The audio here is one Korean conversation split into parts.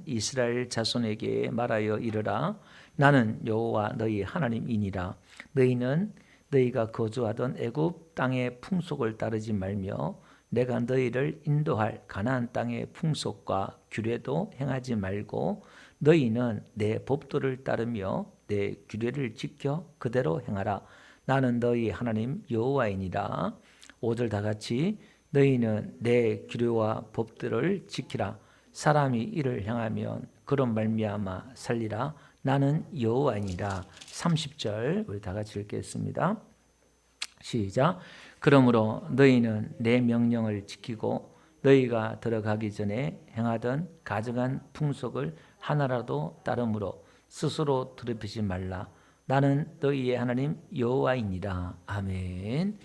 이스라엘 자손에게 말하여 이르라. 나는 여호와 너희 하나님이니라. 너희는 너희가 거주하던 애굽 땅의 풍속을 따르지 말며 내가 너희를 인도할 가나안 땅의 풍속과 규례도 행하지 말고 너희는 내 법도를 따르며 내 규례를 지켜 그대로 행하라. 나는 너희 하나님 여호와이니라. 5절 다 같이 너희는 내 규례와 법들을 지키라. 사람이 이를 향하면 그런 말미암아 살리라. 나는 여호와이니라. 30절 우리 다 같이 읽겠습니다. 시작. 그러므로 너희는 내 명령을 지키고 너희가 들어가기 전에 행하던 가증한 풍속을 하나라도 따름으로 스스로 더럽히지 말라. 나는 너희의 하나님 여호와이니라. 아멘.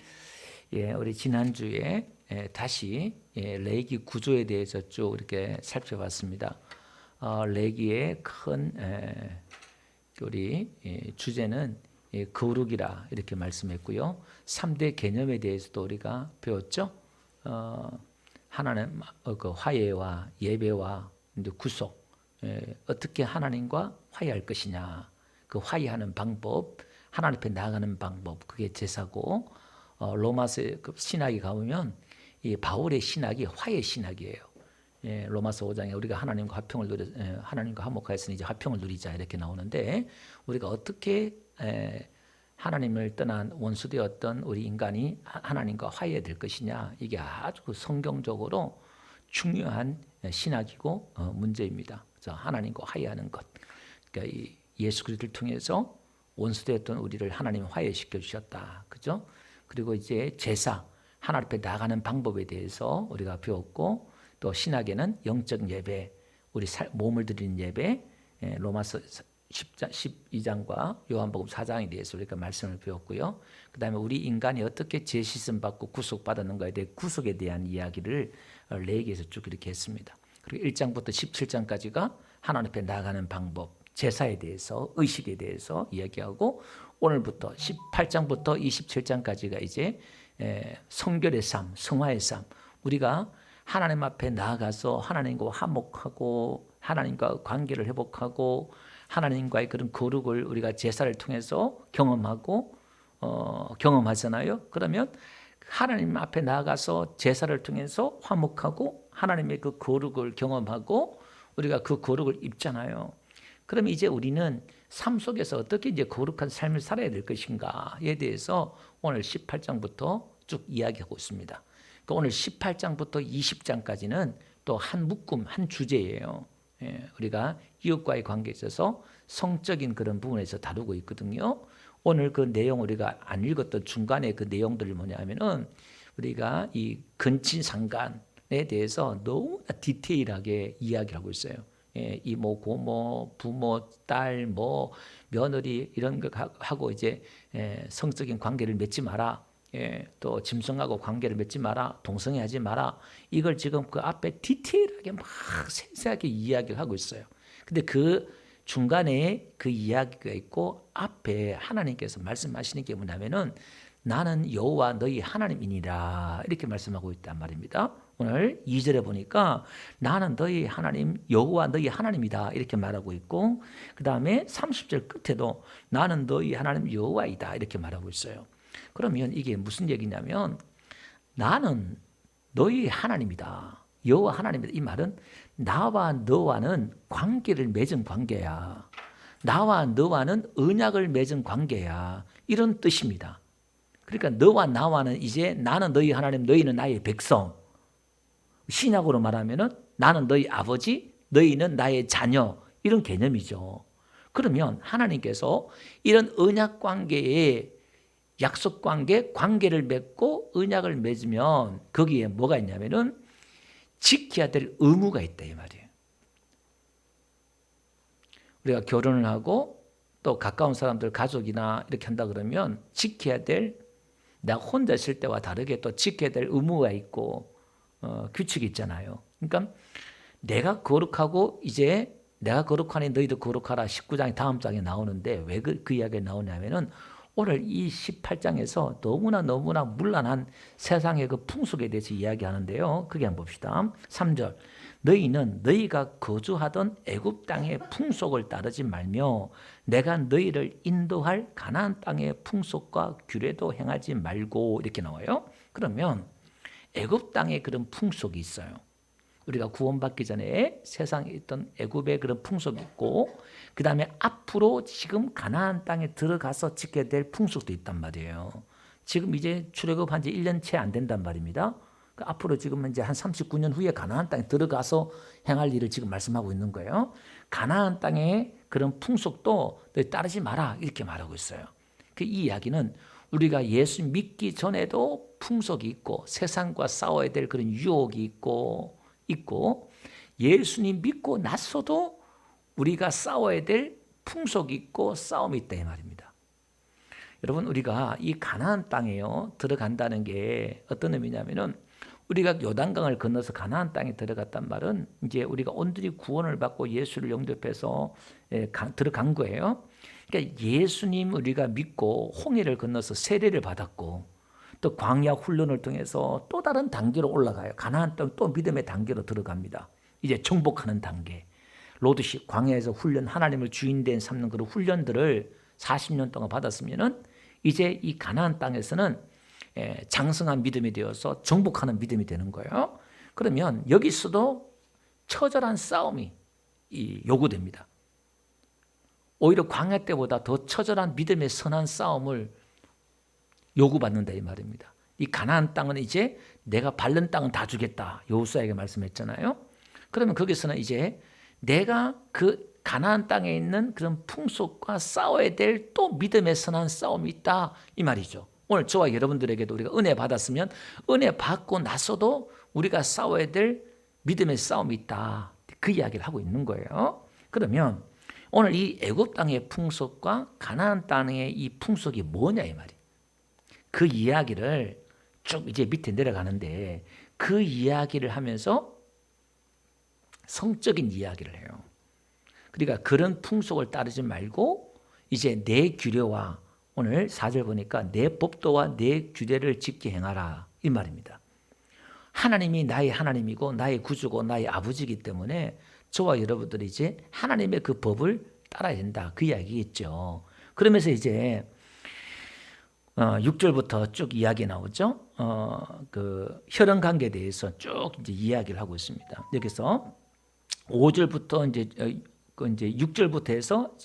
우리 지난주에 다시 레기 구조에 대해서 쭉 이렇게 살펴봤습니다. 레기의 큰 우리 주제는 거룩이라 이렇게 말씀했고요. 3대 개념에 대해서도 우리가 배웠죠. 하나는 그 화해와 예배와 구속, 어떻게 하나님과 화해할 것이냐, 그 화해하는 방법, 하나님 앞에 나아가는 방법, 그게 제사고, 로마서 신학에 가보면 이 바울의 신학이 화해 신학이에요. 로마서 5장에 우리가 하나님과 화평을 하나님과 화목하였으니 이제 화평을 누리자 이렇게 나오는데, 우리가 어떻게 하나님을 떠난 원수되었던 우리 인간이 하나님과 화해될 것이냐, 이게 아주 성경적으로 중요한 신학이고 문제입니다. 그래서 하나님과 화해하는 것, 그러니까 이 예수 그리스도를 통해서 원수되었던 우리를 하나님 화해시켜 주셨다, 그죠? 그리고 이제 제사, 하나님 앞에 나가는 방법에 대해서 우리가 배웠고, 또 신학에는 영적 예배, 우리 몸을 드리는 예배, 로마서 12장과 요한복음 4장에 대해서 우리가 말씀을 배웠고요. 그 다음에 우리 인간이 어떻게 죄 씻음 받고 구속받았는가에 대해 구속에 대한 이야기를 레위기에서 쭉 이렇게 했습니다. 그리고 1장부터 17장까지가 하나님 앞에 나가는 방법, 제사에 대해서, 의식에 대해서 이야기하고, 오늘부터 18장부터 27장까지가 이제 성결의 삶, 성화의 삶, 우리가 하나님 앞에 나아가서 하나님과 화목하고 하나님과 관계를 회복하고 하나님과의 그런 거룩을 우리가 제사를 통해서 경험하고 경험하잖아요. 그러면 하나님 앞에 나아가서 제사를 통해서 화목하고 하나님의 그 거룩을 경험하고 우리가 그 거룩을 입잖아요. 그럼 이제 우리는 삶 속에서 어떻게 이제 거룩한 삶을 살아야 될 것인가에 대해서 오늘 18장부터 쭉 이야기하고 있습니다. 그러니까 오늘 18장부터 20장까지는 또 한 묶음, 한 주제예요. 우리가 이웃과의 관계에 있어서 성적인 그런 부분에서 다루고 있거든요. 오늘 그 내용 우리가 안 읽었던 중간에 그 내용들이 뭐냐면은 우리가 이 근친상간에 대해서 너무나 디테일하게 이야기를 하고 있어요. 이모, 고모, 부모, 딸, 며느리 이런 거 하고 이제 성적인 관계를 맺지 마라. 또 짐승하고 관계를 맺지 마라. 동성애하지 마라. 이걸 지금 그 앞에 디테일하게 막 세세하게 이야기를 하고 있어요. 근데 그 중간에 그 이야기가 있고 앞에 하나님께서 말씀하시는 게 뭐냐면은 나는 여호와 너희 하나님이니라 이렇게 말씀하고 있단 말입니다. 오늘 2절에 보니까 나는 너희 하나님 여호와 너희 하나님이다 이렇게 말하고 있고, 그 다음에 30절 끝에도 나는 너희 하나님 여호와이다 이렇게 말하고 있어요. 그러면 이게 무슨 얘기냐면 나는 너희 하나님이다, 여호와 하나님이다. 이 말은 나와 너와는 관계를 맺은 관계야. 나와 너와는 언약을 맺은 관계야. 이런 뜻입니다. 그러니까 너와 나와는 이제 나는 너희 하나님, 너희는 나의 백성. 신약으로 말하면은 나는 너희 아버지, 너희는 나의 자녀. 이런 개념이죠. 그러면 하나님께서 이런 언약 관계에 약속 관계, 관계를 맺고 언약을 맺으면 거기에 뭐가 있냐면은 지켜야 될 의무가 있다 이 말이에요. 우리가 결혼을 하고 또 가까운 사람들 가족이나 이렇게 한다 그러면 지켜야 될, 내가 혼자 있을 때와 다르게 또 지켜야 될 의무가 있고 규칙이 있잖아요. 그러니까 내가 거룩하고 이제 내가 거룩하니 너희도 거룩하라 19장이 다음 장에 나오는데 왜 그 이야기가 나오냐면은 오늘 이 18장에서 너무나 문란한 세상의 그 풍속에 대해서 이야기하는데요. 그게 한번 봅시다. 3절 너희는 너희가 거주하던 애굽 땅의 풍속을 따르지 말며 내가 너희를 인도할 가나안 땅의 풍속과 규례도 행하지 말고 이렇게 나와요. 그러면 애굽 땅에 그런 풍속이 있어요. 우리가 구원받기 전에 세상에 있던 애굽의 그런 풍속이 있고 그 다음에 앞으로 지금 가나안 땅에 들어가서 지켜야 될 풍속도 있단 말이에요. 지금 이제 출애굽한 지 1년 채 안 된단 말입니다. 앞으로 지금 이제 한 39년 후에 가나안 땅에 들어가서 행할 일을 지금 말씀하고 있는 거예요. 가나안 땅의 그런 풍속도 너희 따르지 마라 이렇게 말하고 있어요. 이 이야기는 우리가 예수 믿기 전에도 풍속이 있고 세상과 싸워야 될 그런 유혹이 있고 예수님 믿고 나서도 우리가 싸워야 될 풍속이 있고 싸움이 있다 이 말입니다. 여러분 우리가 이 가나안 땅에요 들어간다는 게 어떤 의미냐면은 우리가 요단강을 건너서 가나안 땅에 들어갔단 말은 이제 우리가 온전히 구원을 받고 예수를 영접해서 들어간 거예요. 그러니까 예수님 우리가 믿고 홍해를 건너서 세례를 받았고 또 광야 훈련을 통해서 또 다른 단계로 올라가요. 가나안 땅 또 믿음의 단계로 들어갑니다. 이제 정복하는 단계. 로드시 광야에서 훈련 하나님을 주인된 삼는 그런 훈련들을 40년 동안 받았으면은 이제 이 가나안 땅에서는 장성한 믿음이 되어서 정복하는 믿음이 되는 거예요. 그러면 여기서도 처절한 싸움이 요구됩니다. 오히려 광야 때보다 더 처절한 믿음의 선한 싸움을 요구받는다 이 말입니다. 이 가나안 땅은 이제 내가 밟는 땅은 다 주겠다. 여호수아에게 말씀했잖아요. 그러면 거기서는 이제 내가 그 가나안 땅에 있는 그런 풍속과 싸워야 될 또 믿음의 선한 싸움이 있다 이 말이죠. 오늘 저와 여러분들에게도 우리가 은혜 받았으면 은혜 받고 나서도 우리가 싸워야 될 믿음의 싸움이 있다. 그 이야기를 하고 있는 거예요. 그러면 오늘 이 애굽 땅의 풍속과 가나안 땅의 이 풍속이 뭐냐 이 말이에요. 그 이야기를 쭉 이제 밑에 내려가는데 그 이야기를 하면서 성적인 이야기를 해요. 그러니까 그런 풍속을 따르지 말고 이제 내 규례와 오늘 4절 보니까 내 법도와 내 규례를 지켜 행하라 이 말입니다. 하나님이 나의 하나님이고 나의 구주고 나의 아버지이기 때문에 저와 여러분들이 이제 하나님의 그 법을 따라야 된다 그 이야기겠죠. 그러면서 이제 6절부터 쭉 이야기 나오죠. 그 혈연 관계에 대해서 쭉 이제 이야기를 하고 있습니다. 여기서 5절부터 이제 6절부터 해서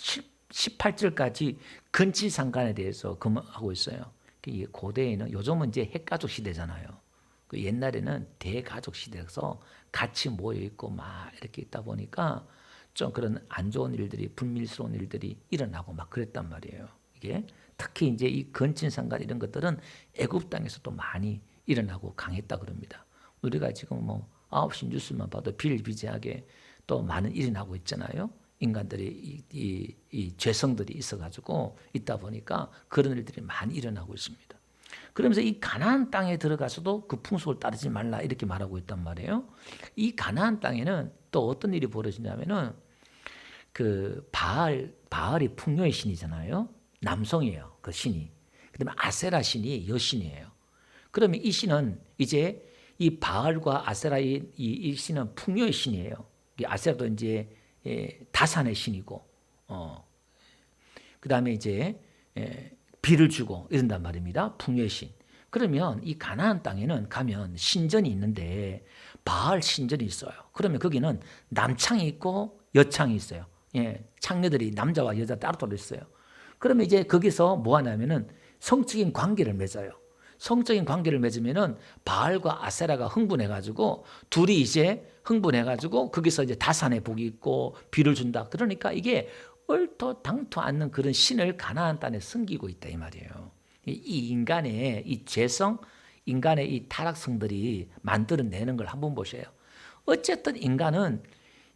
18절까지 근친상간에 대해서 하고 있어요. 고대에는 요즘은 이제 핵가족 시대잖아요. 그 옛날에는 대가족 시대에서 같이 모여 있고 막 이렇게 있다 보니까 좀 그런 안 좋은 일들이 불밀스러운 일들이 일어나고 막 그랬단 말이에요. 이게 특히 이제 이 근친상간 이런 것들은 애굽 땅에서도 많이 일어나고 강했다 그럽니다. 우리가 지금 뭐 9시 뉴스만 봐도 비일비재하게 또 많은 일이 나고 있잖아요. 인간들이 이 죄성들이 있어가지고 있다 보니까 그런 일들이 많이 일어나고 있습니다. 그러면서 이 가나안 땅에 들어가서도 그 풍속을 따르지 말라 이렇게 말하고 있단 말이에요. 이 가나안 땅에는 또 어떤 일이 벌어지냐면은 그 바알이 풍요의 신이잖아요. 남성이에요. 그 신이. 그다음에 아세라 신이 여신이에요. 그러면 이 신은 이제 이 바알과 아세라 이 신은 풍요의 신이에요. 이 아세라도 이제 다산의 신이고, 그 다음에 이제 비를 주고 이런단 말입니다. 풍요의 신. 그러면 이 가나안 땅에는 가면 신전이 있는데 바알 신전이 있어요. 그러면 거기는 남창이 있고 여창이 있어요. 창녀들이 남자와 여자 따로따로 있어요. 그러면 이제 거기서 뭐 하냐면은 성적인 관계를 맺어요. 성적인 관계를 맺으면은 바알과 아세라가 흥분해가지고 둘이 이제 흥분해가지고 거기서 이제 다산의 복이 있고 비를 준다. 그러니까 이게 얼토당토 않는 그런 신을 가나안 땅에 섬기고 있다 이 말이에요. 이 인간의 이 죄성, 인간의 이 타락성들이 만들어내는 걸 한번 보세요. 어쨌든 인간은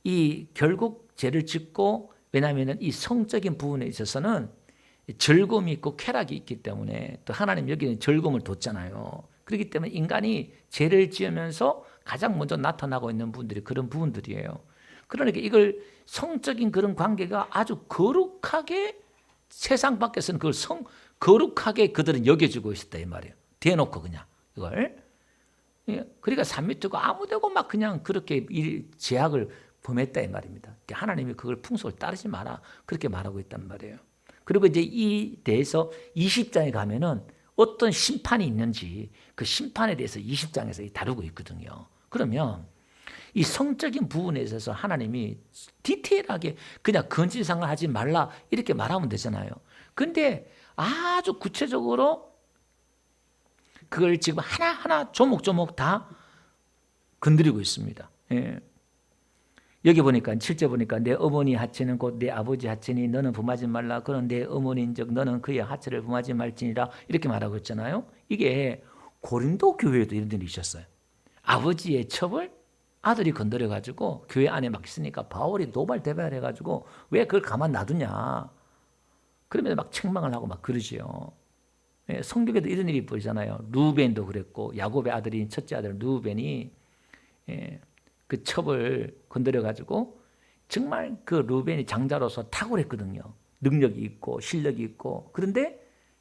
이 결국 죄를 짓고 왜냐하면 이 성적인 부분에 있어서는 즐거움이 있고 쾌락이 있기 때문에 또 하나님 여기는 즐거움을 뒀잖아요. 그렇기 때문에 인간이 죄를 지으면서 가장 먼저 나타나고 있는 분들이 그런 부분들이에요. 그러니까 이걸 성적인 그런 관계가 아주 거룩하게 세상 밖에서는 그걸 거룩하게 그들은 여겨주고 있었다 이 말이에요. 대놓고 그냥 이걸 예, 그러니까 3m고 아무데고 막 그냥 그렇게 제약을 범했다 이 말입니다. 하나님이 그걸 풍속을 따르지 마라 그렇게 말하고 있단 말이에요. 그리고 이제 이 대해서 20장에 가면은 어떤 심판이 있는지 그 심판에 대해서 20장에서 다루고 있거든요. 그러면 이 성적인 부분에 있어서 하나님이 디테일하게 그냥 건진상을 하지 말라 이렇게 말하면 되잖아요. 근데 아주 구체적으로 그걸 지금 하나하나 조목조목 다 건드리고 있습니다. 예. 여기 보니까 7절 보니까 내 어머니 하체는 곧 내 아버지 하체니 너는 범하지 말라. 그는 내 어머니인즉 너는 그의 하체를 범하지 말지니라 이렇게 말하고 있잖아요. 이게 고린도 교회에도 이런 일이 있었어요. 아버지의 첩을 아들이 건드려가지고 교회 안에 막 있으니까 바울이 노발대발해가지고 왜 그걸 가만 놔두냐. 그러면서 막 책망을 하고 막 그러지요. 예, 성경에도 이런 일이 보이잖아요. 루벤도 그랬고 야곱의 아들인 첫째 아들 루벤이 그 첩을 건드려가지고 정말 그 루벤이 장자로서 탁월했거든요. 능력이 있고 실력이 있고 그런데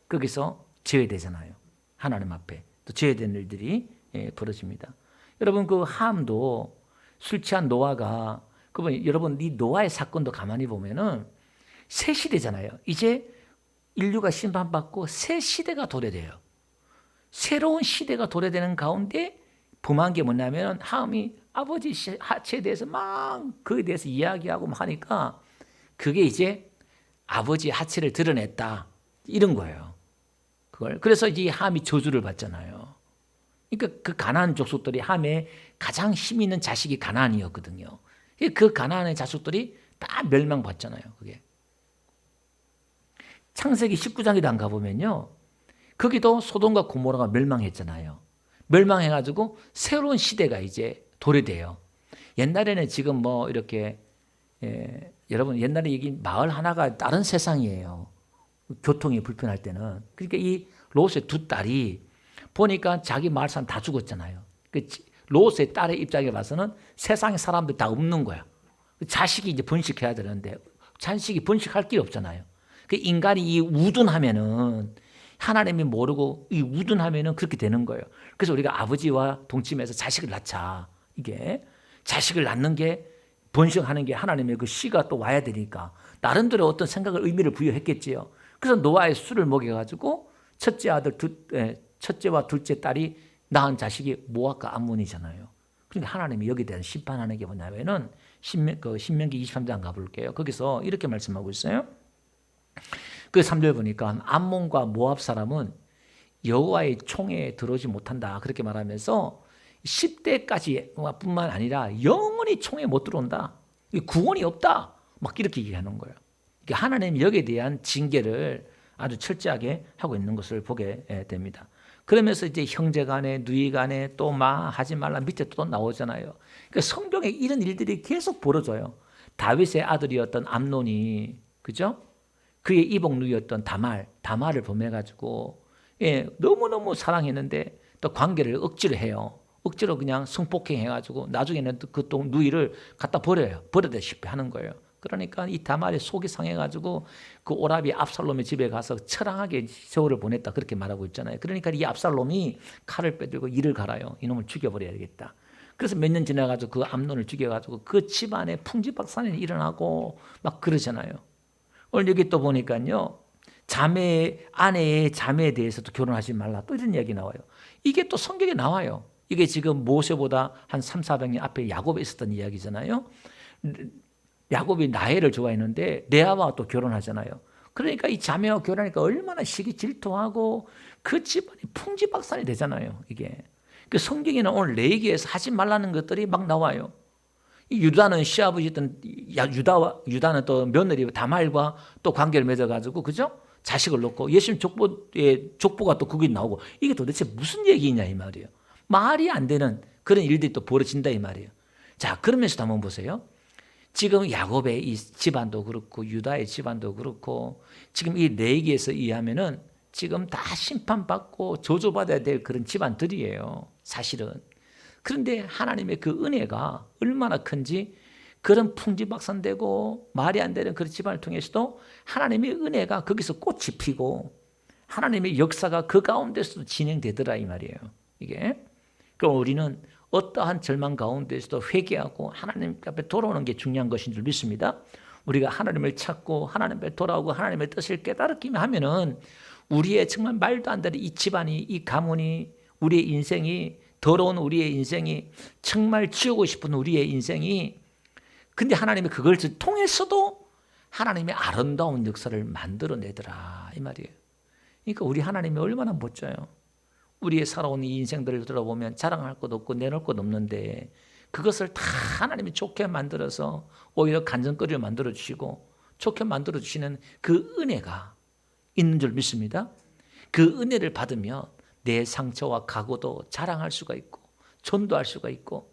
거기서 제외되잖아요. 하나님 앞에 또 제외된 일들이 벌어집니다. 여러분 그 함도 술 취한 노아가 여러분 이 노아의 사건도 가만히 보면은 새 시대잖아요. 이제 인류가 심판받고 새 시대가 도래돼요. 새로운 시대가 도래되는 가운데 범한 게 뭐냐면 함이 아버지 하체에 대해서 막 그에 대해서 이야기하고 하니까 그게 이제 아버지 하체를 드러냈다 이런 거예요. 그래서 이제 함이 저주를 받잖아요. 그러니까 그 가나안 족속들이 함에 가장 힘 있는 자식이 가나안이었거든요. 그 가나안의 자식들이 다 멸망받잖아요. 그게 창세기 19장에도 안 가보면요. 거기도 소돔과 고모라가 멸망했잖아요. 멸망해가지고 새로운 시대가 이제 도래돼요. 옛날에는 지금 뭐 이렇게 여러분 옛날에 여기 마을 하나가 다른 세상이에요. 교통이 불편할 때는. 그러니까 이 롯의 두 딸이 보니까 자기 마을 사람 다 죽었잖아요. 그 롯의 딸의 입장에 봐서는 세상에 사람들 다 없는 거야. 자식이 이제 번식해야 되는데 자식이 번식할 길이 없잖아요. 그 인간이 이 우둔하면은 하나님이 모르고 이 우둔하면은 그렇게 되는 거예요. 그래서 우리가 아버지와 동침해서 자식을 낳자. 이게 자식을 낳는 게 번식하는 게 하나님의 그 씨가 또 와야 되니까 나름대로 어떤 생각을 의미를 부여했겠지요. 그래서 노아의 술을 먹여가지고 첫째와 둘째 딸이 낳은 자식이 모압과 암몬이잖아요. 그러니까 하나님이 여기에 대한 심판하는 게 뭐냐면은 신명기 23장 가볼게요. 거기서 이렇게 말씀하고 있어요. 그 3절 보니까 암몬과 모압 사람은 여호와의 총에 들어오지 못한다 그렇게 말하면서 10대까지 뿐만 아니라 영원히 총에 못 들어온다. 구원이 없다. 막 이렇게 얘기하는 거예요. 하나님이 여기에 대한 징계를 아주 철저하게 하고 있는 것을 보게 됩니다. 그러면서 이제 형제 간에 누이 간에 또 하지 말라 밑에 또 나오잖아요. 그러니까 성경에 이런 일들이 계속 벌어져요. 다윗의 아들이었던 암논이 그죠? 그의 이복 누이였던 다말을 범해가지고 너무너무 사랑했는데 또 관계를 억지로 해요. 억지로 그냥 성폭행해가지고 나중에는 그 또 누이를 갖다 버려다시피 하는 거예요. 그러니까 이 다말이 속이 상해가지고 그 오라비 압살롬의 집에 가서 처량하게 세월을 보냈다 그렇게 말하고 있잖아요. 그러니까 이 압살롬이 칼을 빼들고 이를 갈아요. 이놈을 죽여버려야겠다. 그래서 몇 년 지나가지고 그 암논을 죽여가지고 그 집안에 풍지박산이 일어나고 막 그러잖아요. 오늘 여기 또 보니까요. 아내의 자매에 대해서도 결혼하지 말라 또 이런 이야기 나와요. 이게 또 성경에 나와요. 이게 지금 모세보다 한 300~400년 앞에 야곱에 있었던 이야기잖아요. 야곱이 라헬을 좋아했는데 레아와 또 결혼하잖아요. 그러니까 이 자매와 결혼하니까 얼마나 시기 질투하고 그 집안이 풍지박산이 되잖아요. 이게 그 성경에는 오늘 레위기에서 하지 말라는 것들이 막 나와요. 이 유다는 시아버지였던 유다는 또 며느리 다말과 또 관계를 맺어가지고 그죠? 자식을 놓고 예수님 족보가 또 거기 나오고 이게 도대체 무슨 얘기냐 이 말이에요. 말이 안 되는 그런 일들이 또 벌어진다 이 말이에요. 자 그러면서도 한번 보세요. 지금 야곱의 이 집안도 그렇고 유다의 집안도 그렇고 지금 이 레위기에서 의하면은 지금 다 심판받고 저주받아야 될 그런 집안들이에요. 사실은. 그런데 하나님의 그 은혜가 얼마나 큰지 그런 풍지박산되고 말이 안 되는 그런 집안을 통해서도 하나님의 은혜가 거기서 꽃이 피고 하나님의 역사가 그 가운데서도 진행되더라 이 말이에요. 이게 그럼 우리는 어떠한 절망 가운데서도 회개하고 하나님 앞에 돌아오는 게 중요한 것인 줄 믿습니다. 우리가 하나님을 찾고 하나님 앞에 돌아오고 하나님의 뜻을 깨달았기만 하면은 우리의 정말 말도 안 되는 이 집안이, 이 가문이, 우리의 인생이, 더러운 우리의 인생이, 정말 지우고 싶은 우리의 인생이, 근데 하나님이 그걸 통해서도 하나님의 아름다운 역사를 만들어내더라 이 말이에요. 그러니까 우리 하나님이 얼마나 멋져요. 우리의 살아온 이 인생들을 들어보면 자랑할 것 없고 내놓을 것 없는데 그것을 다 하나님이 좋게 만들어서 오히려 간증거리를 만들어주시고 좋게 만들어주시는 그 은혜가 있는 줄 믿습니다. 그 은혜를 받으면 내 상처와 각오도 자랑할 수가 있고 전도할 수가 있고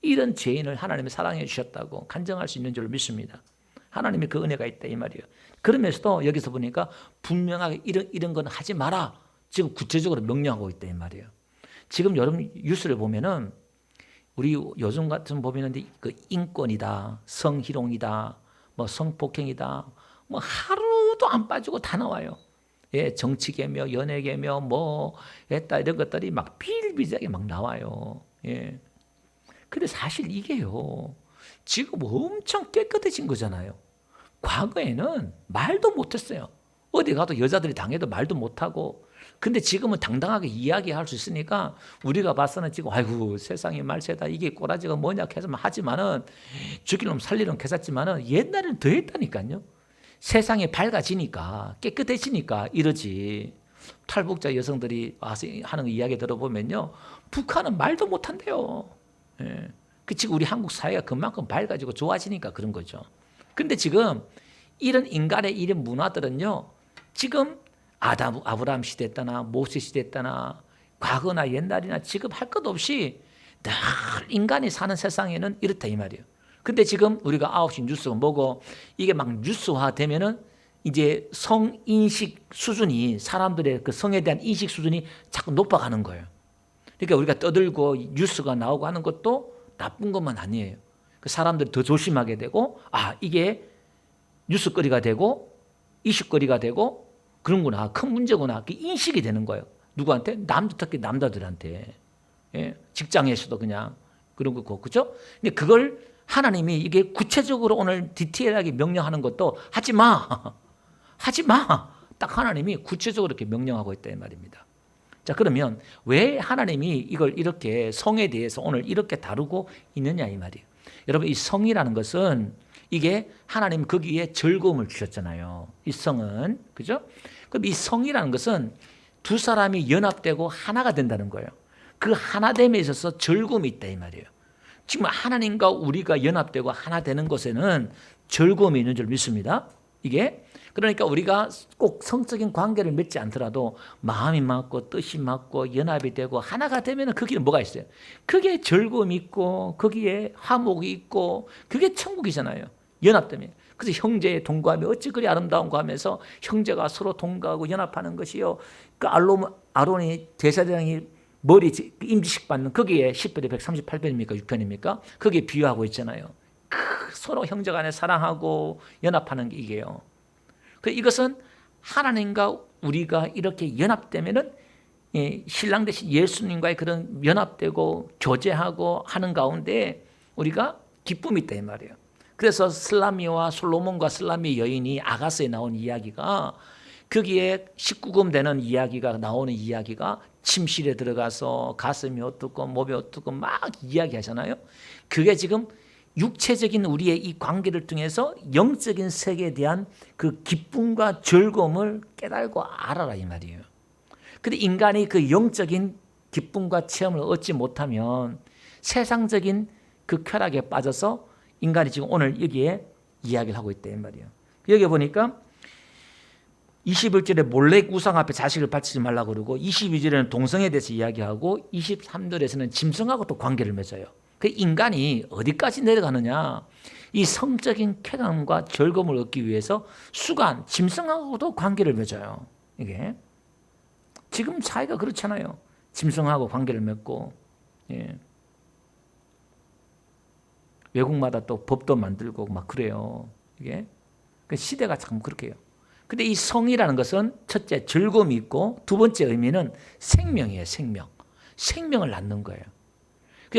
이런 죄인을 하나님이 사랑해 주셨다고 간증할 수 있는 줄 믿습니다. 하나님의 그 은혜가 있다 이 말이에요. 그러면서도 여기서 보니까 분명하게 이런 건 하지 마라. 지금 구체적으로 명령하고 있다 이 말이에요. 지금 여러분 뉴스를 보면은 우리 요즘 같은 보면은 그 인권이다, 성희롱이다, 뭐 성폭행이다, 뭐 하루도 안 빠지고 다 나와요. 예, 정치계며 연예계며 뭐 했다 이런 것들이 막 비일비재하게 막 나와요. 예. 근데 사실 이게요. 지금 엄청 깨끗해진 거잖아요. 과거에는 말도 못했어요. 어디 가도 여자들이 당해도 말도 못하고 근데 지금은 당당하게 이야기할 수 있으니까 우리가 봐서는 지금 아이고 세상이 말세다 이게 꼬라지가 뭐냐 해서만 하지만은 죽일 놈 살릴 놈 괜찮지만은 옛날에는 더 했다니까요. 세상이 밝아지니까 깨끗해지니까 이러지. 탈북자 여성들이 와서 하는 이야기 들어보면요. 북한은 말도 못한대요. 예. 그 지금 우리 한국 사회가 그만큼 밝아지고 좋아지니까 그런 거죠. 근데 지금 이런 인간의 이런 문화들은요. 지금 아브라함 시대 때나 모세 시대 때나 과거나 옛날이나 지금 할 것 없이 늘 인간이 사는 세상에는 이렇다 이 말이에요. 근데 지금 우리가 9시 뉴스가 뭐고 이게 막 뉴스화 되면은 이제 성인식 수준이 사람들의 그 성에 대한 인식 수준이 자꾸 높아가는 거예요. 그러니까 우리가 떠들고 뉴스가 나오고 하는 것도 나쁜 것만 아니에요. 그 사람들이 더 조심하게 되고 이게 뉴스거리가 되고 이슈거리가 되고 그런구나. 큰 문제구나. 그 인식이 되는 거예요. 누구한테? 특히 남자들한테. 예? 직장에서도 그냥 그런 거고. 그죠? 근데 그걸 하나님이 이게 구체적으로 오늘 디테일하게 명령하는 것도 하지 마. 하지 마. 딱 하나님이 구체적으로 이렇게 명령하고 있다 이 말입니다. 자, 그러면 왜 하나님이 이걸 이렇게 성에 대해서 오늘 이렇게 다루고 있느냐 이 말이에요. 여러분 이 성이라는 것은 이게 하나님 거기에 즐거움을 주셨잖아요. 이 성은. 그죠? 그럼 이 성이라는 것은 두 사람이 연합되고 하나가 된다는 거예요. 그 하나됨에 있어서 즐거움이 있다 이 말이에요. 지금 하나님과 우리가 연합되고 하나 되는 것에는 즐거움이 있는 줄 믿습니다. 이게 그러니까 우리가 꼭 성적인 관계를 맺지 않더라도 마음이 맞고 뜻이 맞고 연합이 되고 하나가 되면 거기는 뭐가 있어요? 그게 즐거움이 있고 거기에 화목이 있고 그게 천국이잖아요. 연합되면. 그래서 형제의 동거함이 어찌 그리 아름다운가 하면서 형제가 서로 동거하고 연합하는 것이요. 그 아론이 제사장이 머리 임지식 받는 거기에 10편에 138편입니까? 6편입니까? 거기에 비유하고 있잖아요. 서로 형제 간에 사랑하고 연합하는 게 이게요. 이것은 하나님과 우리가 이렇게 연합되면은 신랑 대신 예수님과의 그런 연합되고 교제하고 하는 가운데 우리가 기쁨이 있다 이 말이에요. 그래서 슬라미와 솔로몬과 슬라미 여인이 아가서에 나온 이야기가 거기에 19금 되는 이야기가 나오는 이야기가 침실에 들어가서 가슴이 어떻고 몸이 어떻고 막 이야기하잖아요. 그게 지금 육체적인 우리의 이 관계를 통해서 영적인 세계에 대한 그 기쁨과 즐거움을 깨달고 알아라 이 말이에요. 근데 인간이 그 영적인 기쁨과 체험을 얻지 못하면 세상적인 그 쾌락에 빠져서 인간이 지금 오늘 여기에 이야기를 하고 있다 이 말이에요. 여기 보니까 21절에 몰렉 우상 앞에 자식을 바치지 말라고 그러고 22절에는 동성에 대해서 이야기하고 23절에서는 짐승하고 또 관계를 맺어요. 그 인간이 어디까지 내려가느냐? 이 성적인 쾌감과 즐거움을 얻기 위해서 수간, 짐승하고도 관계를 맺어요. 이게 지금 사회가 그렇잖아요. 짐승하고 관계를 맺고 외국마다 또 법도 만들고 막 그래요. 이게 그 시대가 참 그렇게 해요. 근데 이 성이라는 것은 첫째 즐거움이 있고 두 번째 의미는 생명이에요. 생명을 낳는 거예요.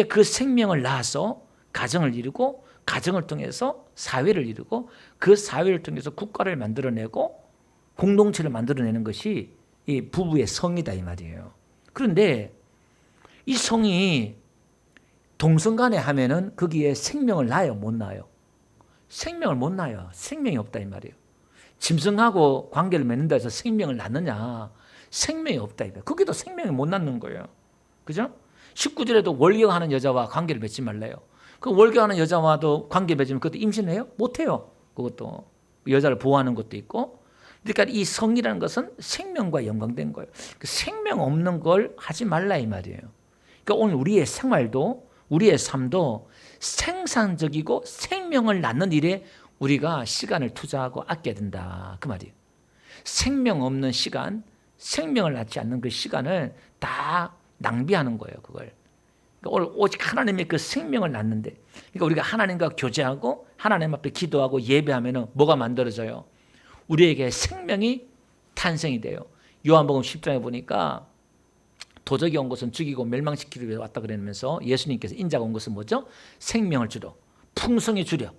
그 생명을 낳아서 가정을 이루고 가정을 통해서 사회를 이루고 그 사회를 통해서 국가를 만들어내고 공동체를 만들어내는 것이 이 부부의 성이다 이 말이에요. 그런데 이 성이 동성간에 하면은 거기에 생명을 낳아요, 못 낳아요? 생명을 못 낳아요. 생명이 없다 이 말이에요. 짐승하고 관계를 맺는다 해서 생명을 낳느냐? 생명이 없다 이거예요. 거기도 생명을 못 낳는 거예요. 그죠? 19절에도 월경하는 여자와 관계를 맺지 말래요. 그 월경하는 여자와도 관계 맺으면 그것도 임신해요? 못해요. 그것도 여자를 보호하는 것도 있고. 그러니까 이 성이라는 것은 생명과 연관된 거예요. 그 생명 없는 걸 하지 말라 이 말이에요. 그러니까 오늘 우리의 생활도 우리의 삶도 생산적이고 생명을 낳는 일에 우리가 시간을 투자하고 아껴야 된다 그 말이에요. 생명 없는 시간, 생명을 낳지 않는 그 시간을 다 낭비하는 거예요. 그걸. 그러니까 오늘 오직 하나님의 그 생명을 낳는데, 그러니까 우리가 하나님과 교제하고 하나님 앞에 기도하고 예배하면 뭐가 만들어져요? 우리에게 생명이 탄생이 돼요. 요한복음 10장에 보니까 도적이 온 것은 죽이고 멸망시키기 위해 왔다 그러면서 예수님께서 인자가 온 것은 뭐죠? 생명을 주려, 풍성히 주려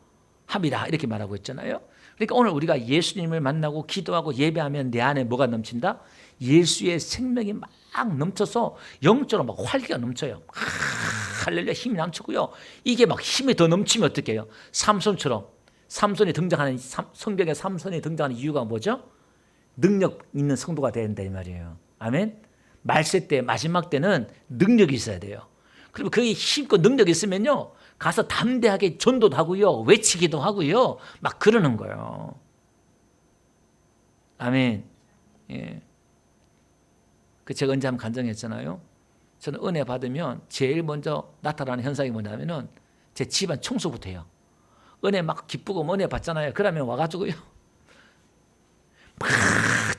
함이라 이렇게 말하고 있잖아요. 그러니까 오늘 우리가 예수님을 만나고 기도하고 예배하면 내 안에 뭐가 넘친다? 예수의 생명이 막 넘쳐서 영적으로 막 활기가 넘쳐요. 할렐루야 힘이 넘치고요. 이게 막 힘이 더 넘치면 어떻게 해요? 삼손처럼 삼손이 등장하는 성경에 삼손이 등장하는 이유가 뭐죠? 능력 있는 성도가 돼야 된다 이 말이에요. 아멘. 말세 때 마지막 때는 능력이 있어야 돼요. 그리고 그게 힘있고 능력이 있으면요 가서 담대하게 전도도 하고요 외치기도 하고요 막 그러는 거예요. 아멘. 예. 그 제가 언제 한번 간증했잖아요. 저는 은혜 받으면 제일 먼저 나타나는 현상이 뭐냐면은 제 집안 청소부터 해요. 은혜 막 기쁘고 은혜 받잖아요. 그러면 와가지고요 막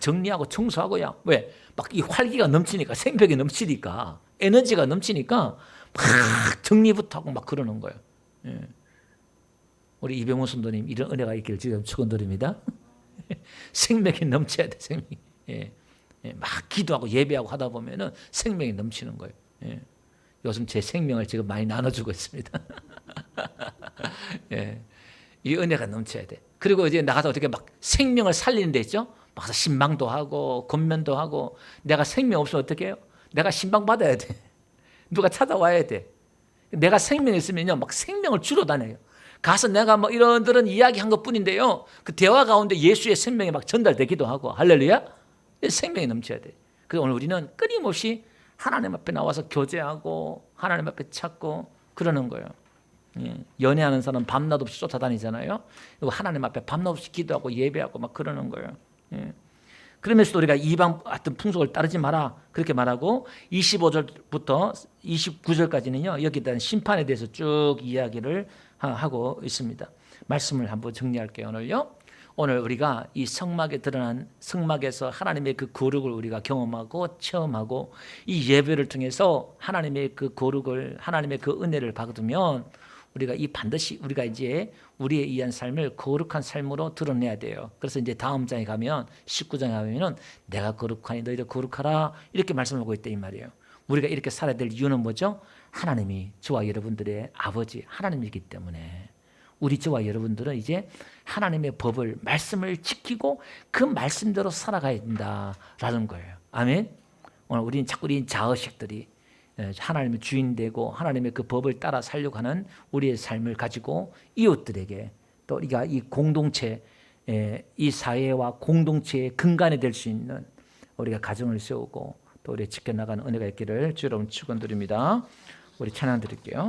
정리하고 청소하고요. 왜? 막 이 활기가 넘치니까, 생명이 넘치니까, 에너지가 넘치니까 막 정리부터 하고 막 그러는 거예요. 예. 우리 이병호 선도님 이런 은혜가 있기를 지금 축원드립니다. 생명이 넘쳐야 돼, 생명이. 예. 예. 막 기도하고 예배하고 하다 보면은 생명이 넘치는 거예요. 예. 요즘 제 생명을 지금 많이 나눠주고 있습니다. 예. 이 은혜가 넘쳐야 돼. 그리고 이제 나가서 어떻게 막 생명을 살리는 데 있죠? 막 신방도 하고 권면도 하고. 내가 생명 없으면 어떻게 해요? 내가 신방 받아야 돼. 누가 찾아와야 돼. 내가 생명이 있으면요 막 생명을 주러 다녀요. 가서 내가 뭐 이런저런 이야기한 것뿐인데요 그 대화 가운데 예수의 생명이 막 전달되기도 하고. 할렐루야. 생명이 넘쳐야 돼. 그래서 오늘 우리는 끊임없이 하나님 앞에 나와서 교제하고 하나님 앞에 찾고 그러는 거예요. 연애하는 사람 밤낮 없이 쫓아다니잖아요. 그리고 하나님 앞에 밤낮 없이 기도하고 예배하고 막 그러는 거예요. 그러면서도 우리가 이방 같은 풍속을 따르지 마라 그렇게 말하고 25절부터 29절까지는요 여기에 대한 심판에 대해서 쭉 이야기를 하고 있습니다. 말씀을 한번 정리할게요. 오늘 우리가 이 성막에 드러난 성막에서 하나님의 그 거룩을 우리가 경험하고 체험하고 이 예배를 통해서 하나님의 그 거룩을 하나님의 그 은혜를 받으면 우리가 이 반드시 우리가 이제 우리에 의한 삶을 거룩한 삶으로 드러내야 돼요. 그래서 이제 다음 장에 가면 19장에 가면은 내가 거룩하니 너희도 거룩하라 이렇게 말씀하고 있다 이 말이에요. 우리가 이렇게 살아야 될 이유는 뭐죠? 하나님이 저와 여러분들의 아버지 하나님이기 때문에 우리 저와 여러분들은 이제 하나님의 법을 말씀을 지키고 그 말씀대로 살아가야 된다라는 거예요. 아멘. 오늘 우리는 자꾸 우리 자의식들이 하나님의 주인 되고 하나님의 그 법을 따라 살려고 하는 우리의 삶을 가지고 이웃들에게 또 우리가 이 공동체 이 사회와 공동체의 근간이 될 수 있는 우리가 가정을 세우고 또 우리 지켜나가는 은혜가 있기를 주 여러분 축원드립니다. 우리 찬양 드릴게요.